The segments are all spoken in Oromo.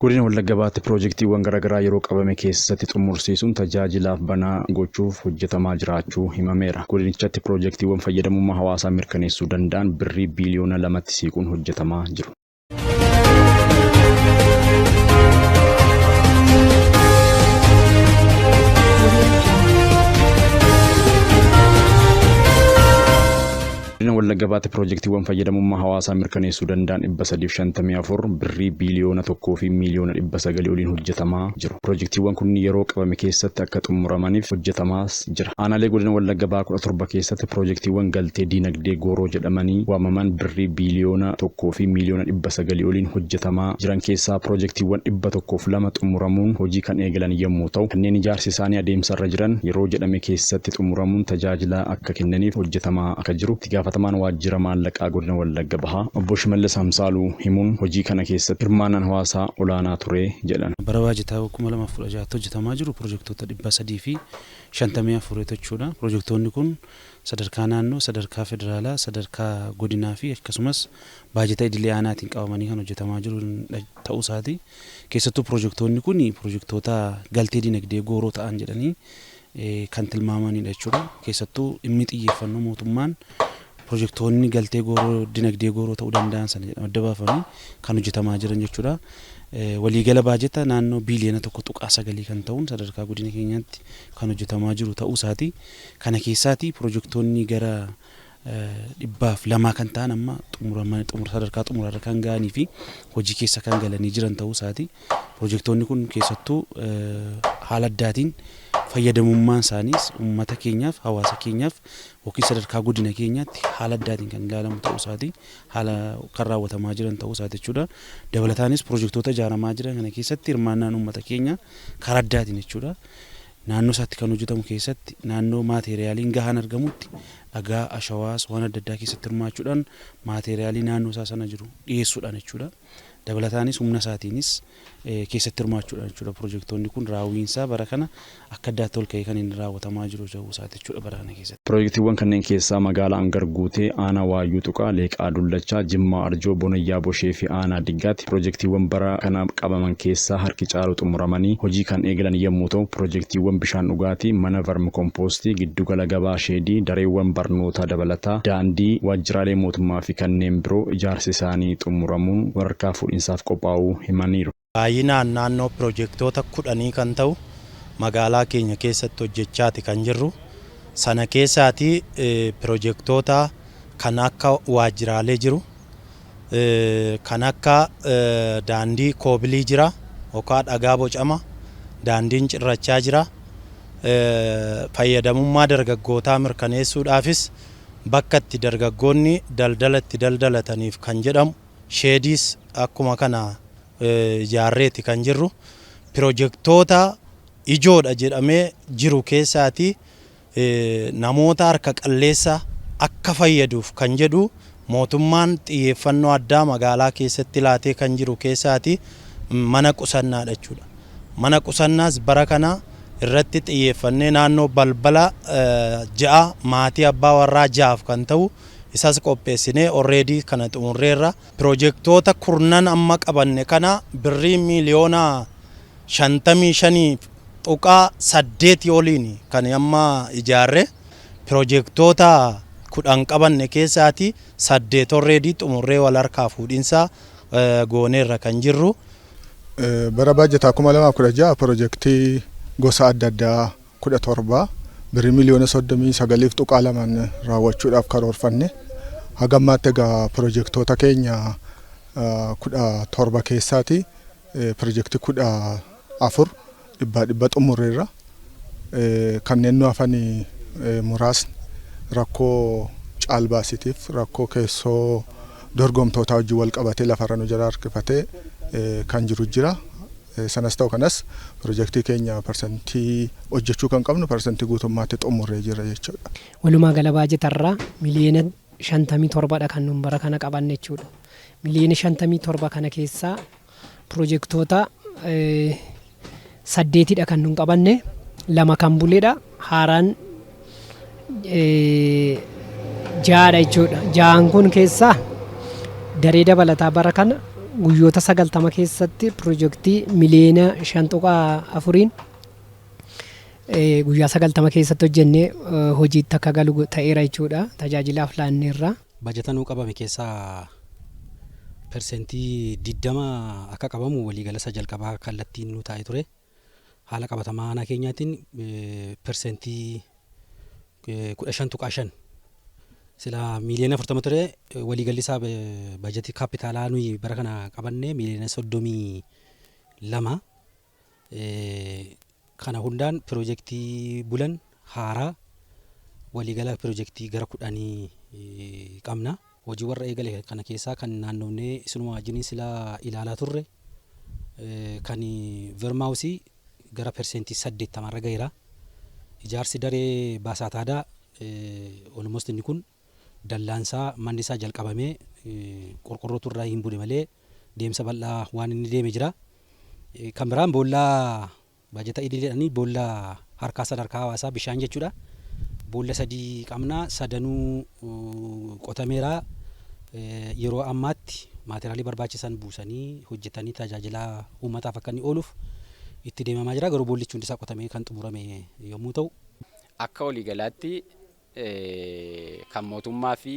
Godina Wallagga Baatti piroojeektiiwwan garaagaraa yeroo qabame keessatti xumursiisuun tajaajilaaf banaa gochuuf hojjetamaa jiraachuu himameera. Godinichatti piroojeektiiwwan fayyadamummaa hawaasaa mirkaneessuu danda'an birrii biiliyoona 2tti siiquun hojjetamaa jiru. Godina Wallagga Baatti piroojeektiiwwan fayyadamummaa hawaasaa mirkaneessuu danda'an 354 birrii biiliyoona 1 fi miiliyoona 900 oliin hojjetamaa jiru. Piroojeektiiwwan kun yeroo qabame keessatti akka xumuramaniif hojjetamaas jira. Aanaalee godina Wallagga Bahaa 17 keessatti piroojeektiiwwan galtee diinagdee gooroo jedhamanii waamaman birrii biiliyoona 1 fi miiliyoona 900 oliin hojjetamaa jiran keessaa piroojeektiiwwan 102 xumuramuun hojii kan eegalan yommuu ta'u, kanneen ijaarsi isaanii adeemsarra jiran yeroo jedhame keessatti xumuramuun tajaajila akka kennaniif hojjetamaa akka jiru. Gaafatamaan waajjira maallaqaa godina Wallagga Bahaa obbo Shimallis Hamsaaluu himuun hojii kana keessatti hirmaannaan hawaasaa olaanaa ture jedhan. Bara baajataa 2016 hojjetamaa jiru piroojeektoota 354 jechuudha. Piroojeektoonni kun sadarkaa naannoo, sadarkaa federaalaa, sadarkaa godinaa fi akkasumas baajata idilee aanaatiin qabamanii kan hojjetamaa jiru ta'uu isaati. Keessattuu piroojeektoonni kun piroojeektoota galtee dinagdee gooroo ta'an jedhanii kan tilmaamanidha jechuudha. Keessattuu dhimmi xiyyeeffannoo mootummaan piroojeektoonni galtee gooroo dinagdee gooroo ta'uu danda'an sana adda baafamanii kan hojjetamaa jiran jechuudha. Waliigala baajata naannoo biiliyoona 1.9 kan ta'uun sadarkaa godina keenyaatti kan hojjetamaa jiru ta'uu isaati. Kana keessaati piroojeektoonni gara 200 kan ta'an amma sadarkaa xumuraarra kan ga'anii fi hojii keessa kan galanii jiran ta'uu isaati. Piroojeektoonni kun keessattuu haala addaatiin fayyadamummaan isaaniis uummata keenyaaf, hawaasa keenyaaf yookiin sadarkaa godina keenyaatti haala addaatiin kan ilaalamu ta'uu isaati. Haala kan raawwatamaa jiran ta'uu isaati jechuudha. Dabalataanis piroojeektoota ijaaramaa jiran kana keessatti hirmaannaan uummata keenya karaa addaatiin jechuudha. Naannoo isaatti kan hojjetamu keessatti naannoo maateriyaaliin gahaan argamutti dhagaa, ashawaas waan adda addaa keessatti hirmaachuudhaan maateriyaalii naannoo isaa sana jiru dhiyeessuudhaan jechuudha. Dabalataanis humna isaatiinis keessatti hirmaachuudhaan jechuudha. Piroojeektoonni kun raawwiinsaa bara kana akka addaatti ol ka'ee kan inni raawwatamaa jiru ta'uu isaati jechuudha bara kana keessatti. Piroojeektiiwwan kanneen keessaa magaalaa Angar Guutee, Aanaa Waayyuu Tuqaa, Leeqaa Dullachaa, Jimmaa Arjoo, Bonayyaa Boshee fi Aanaa Diggaatti piroojeektiiwwan bara kana qabaman keessaa harki caalu xumuramanii hojii kan eegalan yommuu ta'u, piroojeektiiwwan bishaan dhugaatii, mana vermi kompoostii, giddugala gabaa sheedii, dareewwan barnootaa dabalataa, daandii, waajjiraalee mootummaa fi kanneen biroo ijaarsi isaanii xumuramuun waraqaa fuudhinsaaf qophaa'uu himaniiru. Baay'inaan naannoo piroojeektoota 10 kan ta'u magaalaa keenya keessatti hojjechaati kan jirru. Sana keessaati piroojeektoota kan akka waajjiraalee jiru, kan akka daandii koobilii jira yookaan dhagaa bocama, daandiin cirrachaa jira. Fayyadamummaa dargaggootaa mirkaneessuudhaafis bakka itti dargaggoonni daldala itti daldalataniif kan jedhamu sheediis akkuma kana ijaarreeti kan jirru. Piroojeektoota ijoodha jedhamee jiru keessaati namoota harka qalleessa akka fayyaduuf kan jedhu mootummaan xiyyeeffannoo addaa magaalaa keessatti laatee kan jiru keessaati mana qusannaadha jechuudha. Mana qusannaas bara kana irratti xiyyeeffannee naannoo balbala 6 maatii abbaa warraa 6 kan ta'u isas qopheessinee already kana xumurreerra. Piroojeektoota 10 amma qabanne kana birrii miiliyoona 55.8 oliin kan amma ijaarre. Piroojeektoota 10 qabanne keessaati 8 already xumurree wal harkaa fuudhinsa gooneerra kan jirru. Bara baajataa 2016 piroojeektii gosa adda addaa 17 birrii miiliyoona 39.2 raawwachuudhaaf karoorfanne. Hagammaatti egaa piroojeektoota keenya 17 keessaati piroojeektii 14 dhibba xumurreerra. Kanneen nu hafan muraasni rakkoo caalbaasitiif rakkoo keessoo dorgomtoota wajjin wal qabatee lafarra nu jala harkifatee kan jiru jira. Sanas ta'u kanas piroojeektii keenya parsantii hojjechuu kan qabnu parsantii guutummaatti xumurree jira jechuudha. Walumaa gala baajatarraa miliyoona 57dha kan nun bara kana qabanne jechuudha. Miliyoona 57 kana keessaa piroojeektoota 8dha kan nun qabanne, 2 kan buleedha, haaraan 6dha jechuudha. 6 kun keessaa daree dabalataa bara kana guyyoota 90 keessatti piroojeektii miliyoona 5.4 guyyaa 90 keessatti hojjennee hojiitti akka galu ta'eera jechuudha. Tajaajilaaf laanneerra. Bajeta nuu qabame keessaa persentii 20 akka qabamu waliigala jalqabaa kallattiin nu taa'ee ture. Haala qabatamaa aanaa keenyaatiin persentii 15.5 sila miliyoona 40 ture waliigalli isaa bajetii kaapitaalaa nuyi bara kana qabanne miliyoona 32 kana hundaan piroojeektii bulan haaraa waliigala piroojeektii gara 10 qabna. Hojii warra eegale kana keessaa kan naannoonnee isinuma wajjin sila ilaalaa turre kan vermaawusii gara persentii 80 irra gaheera. Ijaarsi daree baasaataadhaa almost inni kun dallaansaa manni isaa jalqabamee qorqorrootu irraa hin buune malee deemsa bal'aa waan inni deeme jira. Kan biraan boollaa bajeta idileedhaanii boollaa harkaa sadarkaa hawaasaa bishaan jechuudha. Boolla 3 qabna, 3 qotameera. Yeroo ammaatti maateriyaalii barbaachisan buusanii hojjetanii tajaajila uummataaf akka inni ooluuf itti deemamaa jira. Garuu boollichi hundi isaa qotamee kan xumurame yommuu ta'u, akka waliigalaatti kan mootummaa fi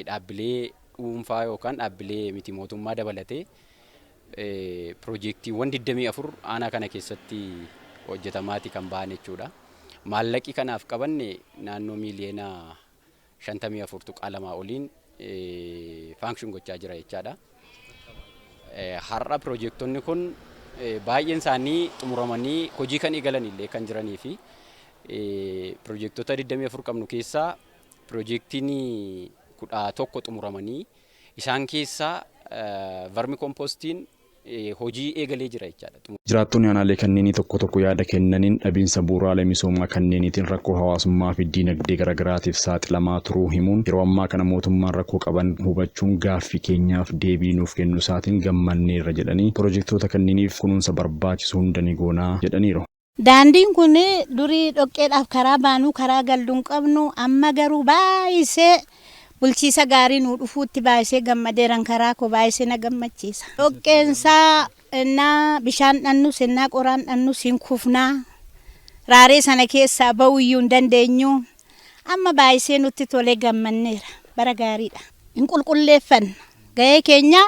dhaabbilee dhuunfaa yookaan dhaabbilee miti mootummaa dabalatee piroojeektiiwwan 24 aanaa kana keessatti hojjetamaati kan ba'an jechuudha. Maallaqi kanaaf qabanne naannoo miliyoona 54.2 oliin faankshon gochaa jira jechaadha. Har'a piroojeektonni kun baay'een isaanii xumuramanii hojii kan eegalan illee kan jiranii fi piroojeektota 24 qabnu keessaa piroojeektiin 11 xumuramanii isaan keessaa vermi kompoostiin hojii eegalee jira jechaadha. Jiraattonni aanaalee kanneenii tokko tokko yaada kennaniin dhabiinsa bu'uuraalee misoomaa kanneeniitiin rakkoo hawaasummaa fi diinagdee garaagaraatiif saaxilamaa turuu himuun yeroo ammaa kana mootummaan rakkoo qaban hubachuun gaaffii keenyaaf deebii nuuf kennu isaatiin gammanneerra jedhanii piroojeektoota kanneeniif kunuunsa barbaachisu hunda ni goonaa jedhaniiru. Daandiin kun durii dhoqqeedhaaf karaa baanuu karaa galduun qabnu amma garuu baay'isee bulchiisa gaarii nuu dhufuutti baay'isee gammadeeran karaa koo baay'isee na gammachiisa. Dhoqqeensaa innaa bishaan dhannus innaa qoraan dhannus hin kufnaa raaree sana keessaa ba'uyyuu hin dandeenyu amma baay'isee nutti tolee gammanneera bara gaariidha. Hin qulqulleeffanna gahee keenya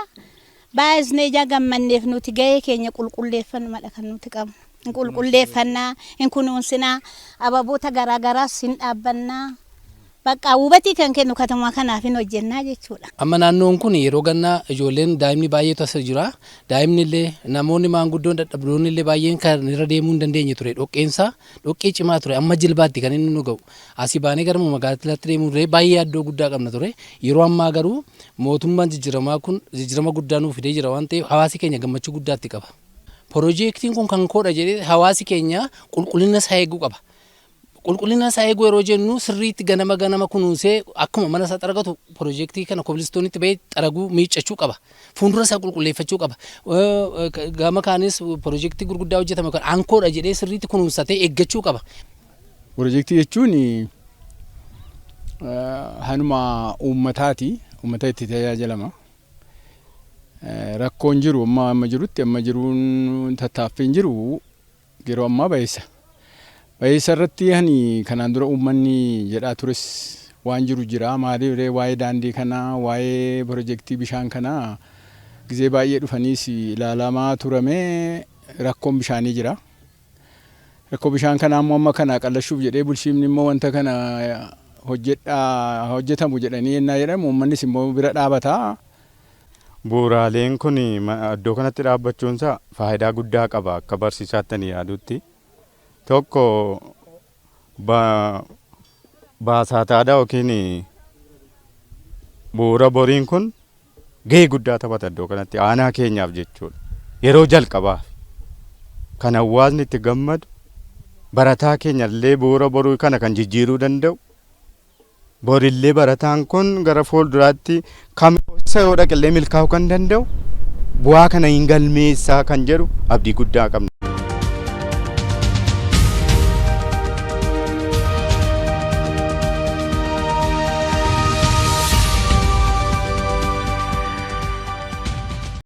baay'isnee ija gammanneef nuti gahee keenya qulqulleeffannu madha kan nuti qabnu. Hin qulqulleeffannaa hin kunuunsinaa ababoota garaagaraas hin dhaabbannaa. Bakka hubatii kan kennu katama kanaaf hin hojjennaa jechuudha. Amma naannoon kun yeroo gannaa ijoolleen daa'imni baay'eetu as jira. Daa'imni illee namoonni maanguddoon dadhabdoonni illee baay'een kan irra deemuu hin dandeenye ture. Dhoqqee cimaa ture. Amma jilbaatti kan inni nu ga'u. Asii baanee gara magaalaatti deemuu ture baay'ee addoo guddaa qabna ture. Yeroo ammaa garuu mootummaan jijjiiramaa kun jijjiirama guddaa nuuf fidee jira waan ta'eef hawaasi keenya gammachuu guddaatti qaba. Piroojeektiin kun kan koodha jedhee hawaasi keenya qulqullina isaa eeguu qaba. Qulqullina isaa eeguu yeroo jennu sirriitti ganama kunuunsee akkuma mana isaa xaragatu piroojeektii kana kobilistoonitti bahee xaraguu miiccachuu qaba. Fuuldura isaa qulqulleeffachuu qaba. Gama kaanis piroojeektii gurguddaa hojjetame kan aankoodha jedhee sirriitti kunuunsatee eeggachuu qaba. Piroojeektii jechuun hanuma uummataati. Uummata itti tajaajilama. Rakkoon jiru amma jiruun tattaaffiin jiru yeroo ammaa baay'isa. Baay'isa irratti hani kanaan dura uummanni jedhaa tures waan jiru jira. Maaliif waa'ee daandii kanaa waa'ee piroojeektii bishaan kanaa gizee baay'ee dhufaniis ilaalamaa turamee rakkoon bishaanii jira. Rakkoo bishaan kanaa ammoo amma kana qallashuuf jedhee bulchiinsi immoo wanta kana hojjetamu jedhanii yennaa jedhamu uummannis immoo bira dhaabata. Bu'uuraaleen kun iddoo kanatti dhaabbachuunsaa faayidaa guddaa qaba akka barsiisaatti yaadutti. Tokko baasaataadha yookiin bu'uura boriin kun gahee guddaa taphata iddoo kanatti aanaa keenyaaf jechuudha. Yeroo jalqabaaf kan hawaasni itti gammadu barataa keenyallee bu'uura borii kana kan jijjiiruu danda'u. Borillee barataan kun gara fuulduraatti kamisa yoo dhaqillee milkaa'uu kan danda'u bu'aa kana hin galmeessaa kan jedhu abdii guddaa qabna.